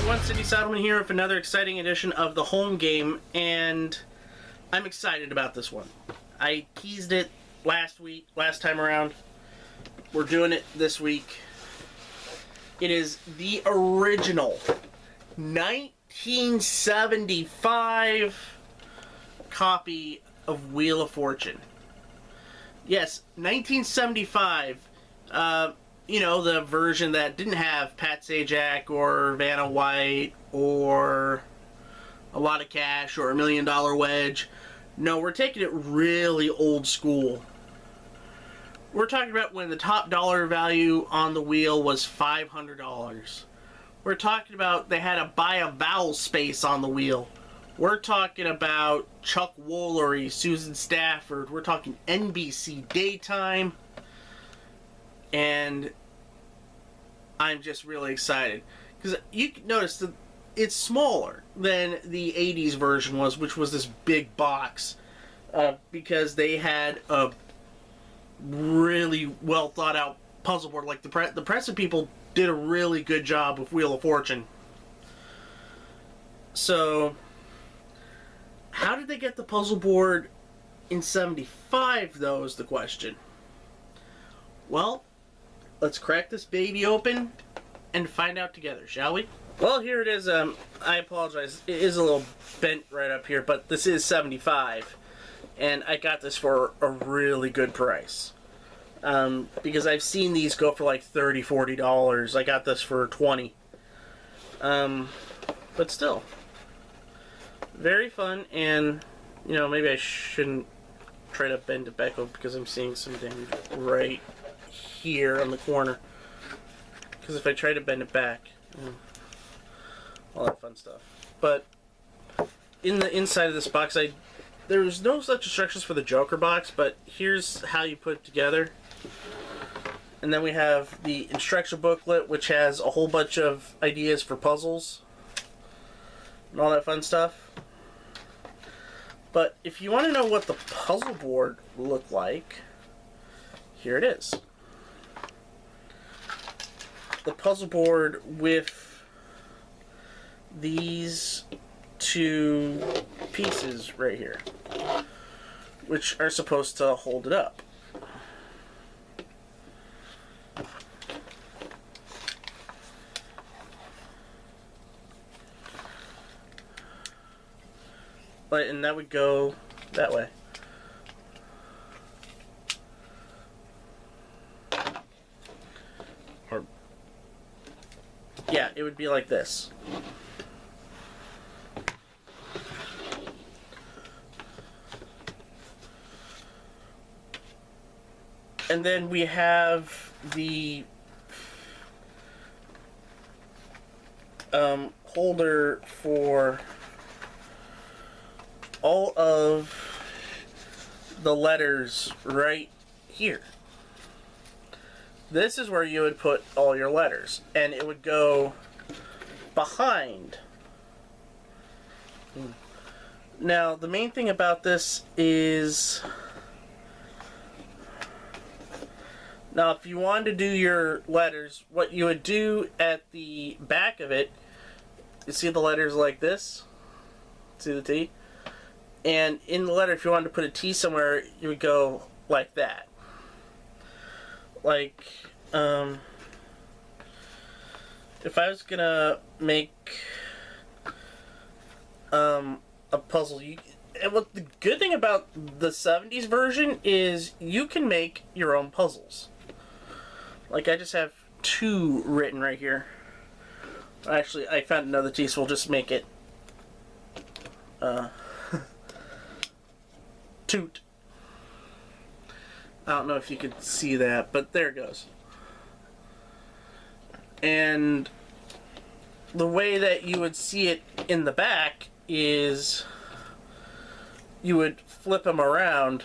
everyone, City Saddleman here with another exciting edition of the home game, and I'm excited about this one. I teased it last time around. We're doing it this week. It is the original 1975 copy of Wheel of Fortune. Yes, 1975. You know, the version that didn't have Pat Sajak or Vanna White or a lot of cash or $1 Million Wedge. No, we're taking it really old school. We're talking about when the top dollar value on the wheel was $500. We're talking about they had to buy a vowel space on the wheel. We're talking about Chuck Woolery, Susan Stafford. We're talking NBC Daytime. And I'm just really excited. Because you can notice that it's smaller than the 80s version was, which was this big box. Because they had a really well thought out puzzle board. Like the Pressman people did a really good job with Wheel of Fortune. So, how did they get the puzzle board in 75, though, is the question. Well, let's crack this baby open and find out together, shall we? Well, here it is. I apologize. It is a little bent right up here, but this is 75. And I got this for a really good price. Because I've seen these go for like $30, $40. I got this for $20. But still. Very fun, and, you know, maybe I shouldn't try to bend it back over because I'm seeing some damage right here on the corner. Because if I try to bend it back, all that fun stuff. But in the inside of this box, there's no such instructions for the Joker box, but here's how you put it together. And then we have the instruction booklet, which has a whole bunch of ideas for puzzles and all that fun stuff. But if you want to know what the puzzle board looked like, here it is. The puzzle board with these two pieces right here, which are supposed to hold it up. And that would go that way. Or, yeah, it would be like this. And then we have the holder for all of the letters right here. This is where you would put all your letters, and it would go behind. Now, the main thing about this is, now if you wanted to do your letters, what you would do at the back of it, you see the letters like this? See the T? And in the letter, if you wanted to put a T somewhere, you would go like that. Like, if I was gonna make a puzzle, and what the good thing about the 70s version is you can make your own puzzles. Like, I just have two written right here. Actually, I found another T, so we'll just make it toot. I don't know if you could see that, but there it goes. And the way that you would see it in the back is you would flip them around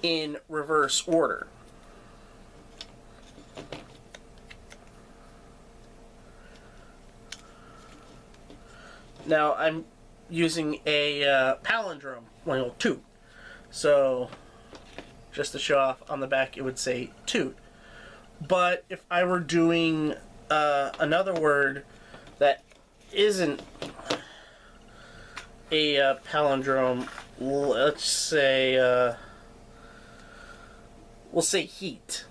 in reverse order. Now, I'm using a palindrome, well, toot. So, just to show off, on the back it would say toot. But if I were doing another word that isn't a palindrome, let's say, we'll say heat.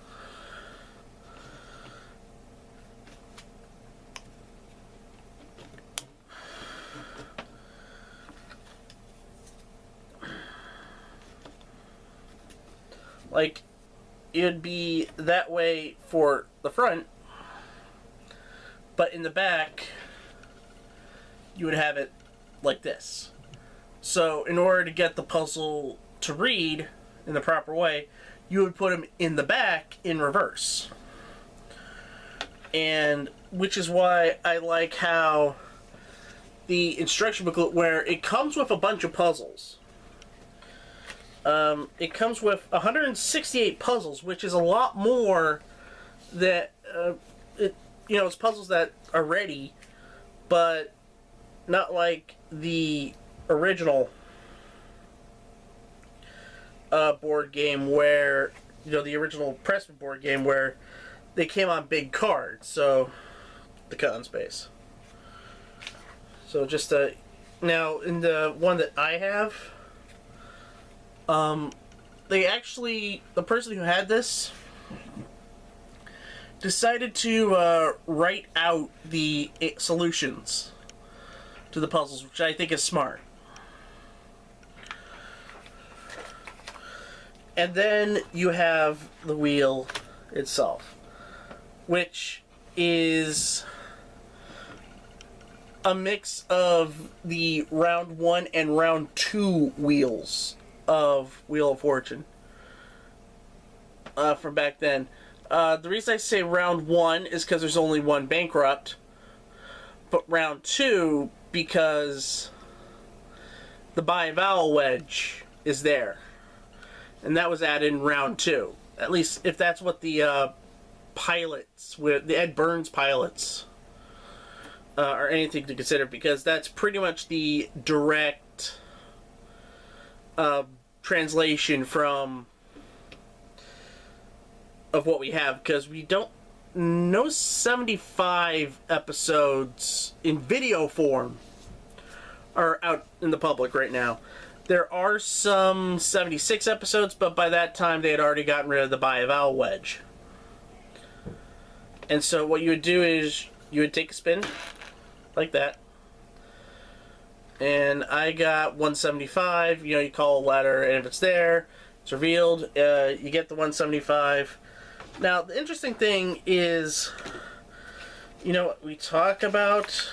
Like, it'd be that way for the front, but in the back, you would have it like this. So, in order to get the puzzle to read in the proper way, you would put them in the back in reverse. And, which is why I like how the instruction booklet, where it comes with a bunch of puzzles. It comes with 168 puzzles, which is a lot more that, it's puzzles that are ready, but not like the original board game where, the original Pressman board game where they came on big cards, so the cut on space. So just, now in the one that I have, the person who had this decided to write out the solutions to the puzzles, which I think is smart. And then you have the wheel itself, which is a mix of the round 1 and round 2 wheels of Wheel of Fortune from back then. The reason I say round 1 is because there's only one bankrupt, but round 2 because the bi-vowel wedge is there, and that was added in round 2. At least if that's what the pilots, with the Ed Burns pilots, are anything to consider, because that's pretty much the direct translation of what we have, because we don't know 75 episodes in video form are out in the public right now. There are some 76 episodes, but by that time they had already gotten rid of the bi-vowel wedge. And so what you would do is you would take a spin like that. And I got 175. You call a letter, and if it's there, it's revealed. You get the 175. Now, the interesting thing is, we talk about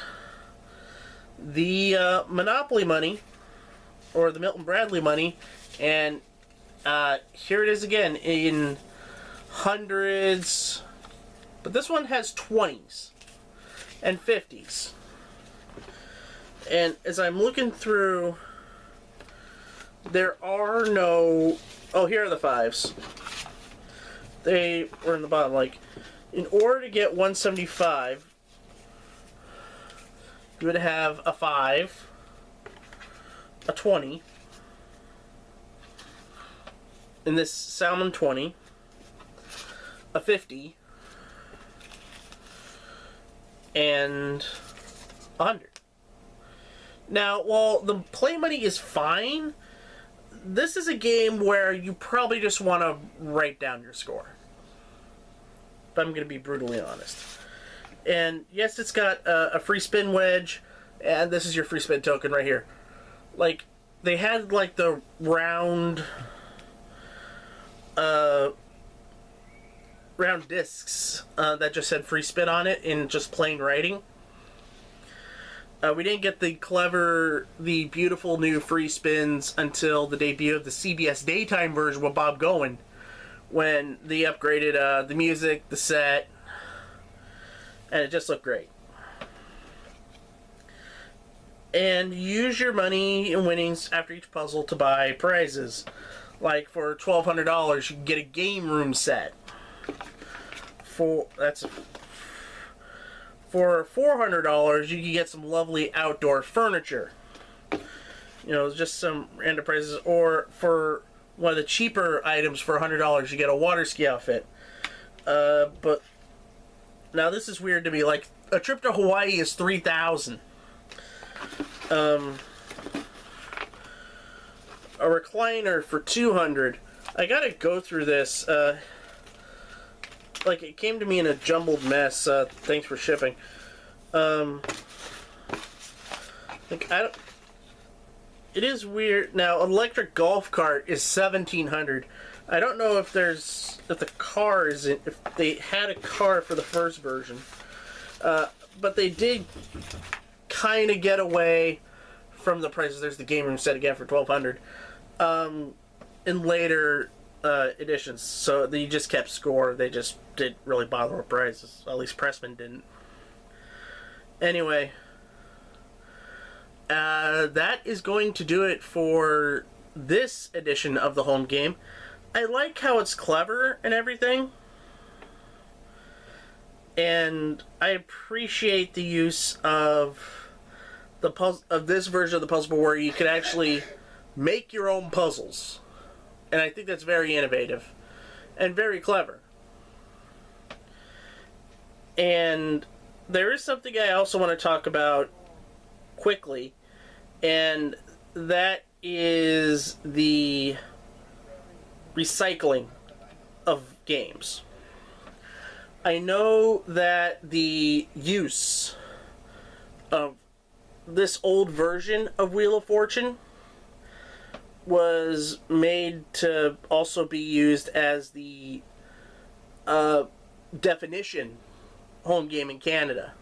the Monopoly money, or the Milton Bradley money, and here it is again in hundreds, but this one has 20s and 50s. And as I'm looking through, there are no... Oh, here are the 5s. They were in the bottom. Like, in order to get 175, you would have a 5, a 20, in this Salmon 20, a 50, and 100. Now, while the play money is fine, this is a game where you probably just want to write down your score. But I'm going to be brutally honest. And yes, it's got a free spin wedge, and this is your free spin token right here. Like, they had like the round discs that just said free spin on it in just plain writing. We didn't get the beautiful new free spins until the debut of the CBS daytime version with Bob Goen, when they upgraded the music, the set, and it just looked great. And use your money and winnings after each puzzle to buy prizes. Like for $1,200, you can get a game room set. For $400, you can get some lovely outdoor furniture. Just some random prizes. Or for one of the cheaper items for $100, you get a water ski outfit. But now this is weird to me. Like, a trip to Hawaii is $3,000. A recliner for $200. I gotta go through this. Like, it came to me in a jumbled mess. Thanks for shipping. Like, I don't... It is weird. Now, electric golf cart is $1,700. I don't know if there's... If the car is in... If they had a car for the first version. But they did kind of get away from the prices. There's the game room set again for $1,200. In later editions. So they just kept score. They just didn't really bother with prices. At least Pressman didn't. Anyway... that is going to do it for this edition of the home game. I like how it's clever and everything. And I appreciate the use of the puzzle of this version of the puzzle where you could actually make your own puzzles. And I think that's very innovative and very clever. And there is something I also want to talk about quickly, and that is the recycling of games. I know that the use of this old version of Wheel of Fortune was made to also be used as the definition home game in Canada.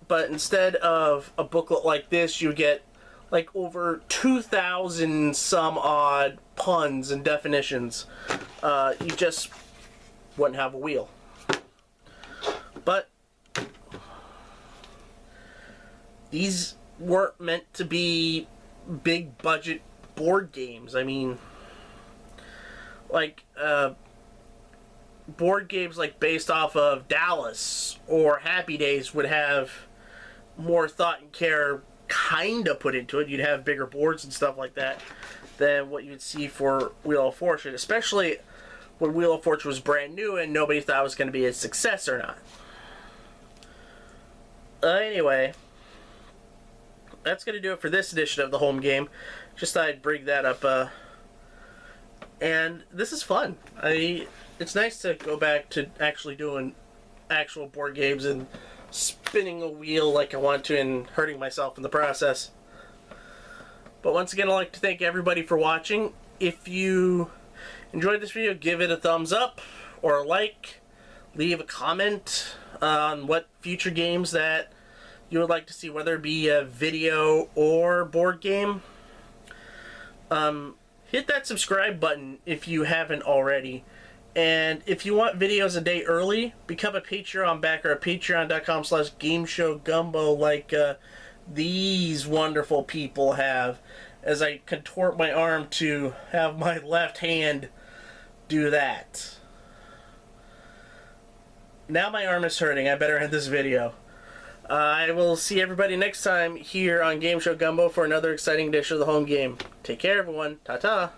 But instead of a booklet like this, you get like over 2,000 some odd puns and definitions. You just wouldn't have a wheel. But these weren't meant to be big budget board games. I mean, like board games like based off of Dallas or Happy Days would have more thought and care kind of put into it. You'd have bigger boards and stuff like that than what you'd see for Wheel of Fortune, especially when Wheel of Fortune was brand new and nobody thought it was going to be a success or not. Anyway, that's going to do it for this edition of the home game. Just thought I'd bring that up. And this is fun. It's nice to go back to actually doing actual board games and spinning a wheel like I want to and hurting myself in the process. But once again, I'd like to thank everybody for watching. If you enjoyed this video, give it a thumbs up or a like. Leave a comment on what future games that you would like to see, whether it be a video or board game. Hit that subscribe button if you haven't already. And if you want videos a day early, become a Patreon backer at patreon.com/gameshowgumbo like these wonderful people have, as I contort my arm to have my left hand do that. Now my arm is hurting. I better end this video. I will see everybody next time here on Game Show Gumbo for another exciting edition of the home game. Take care, everyone. Ta-ta.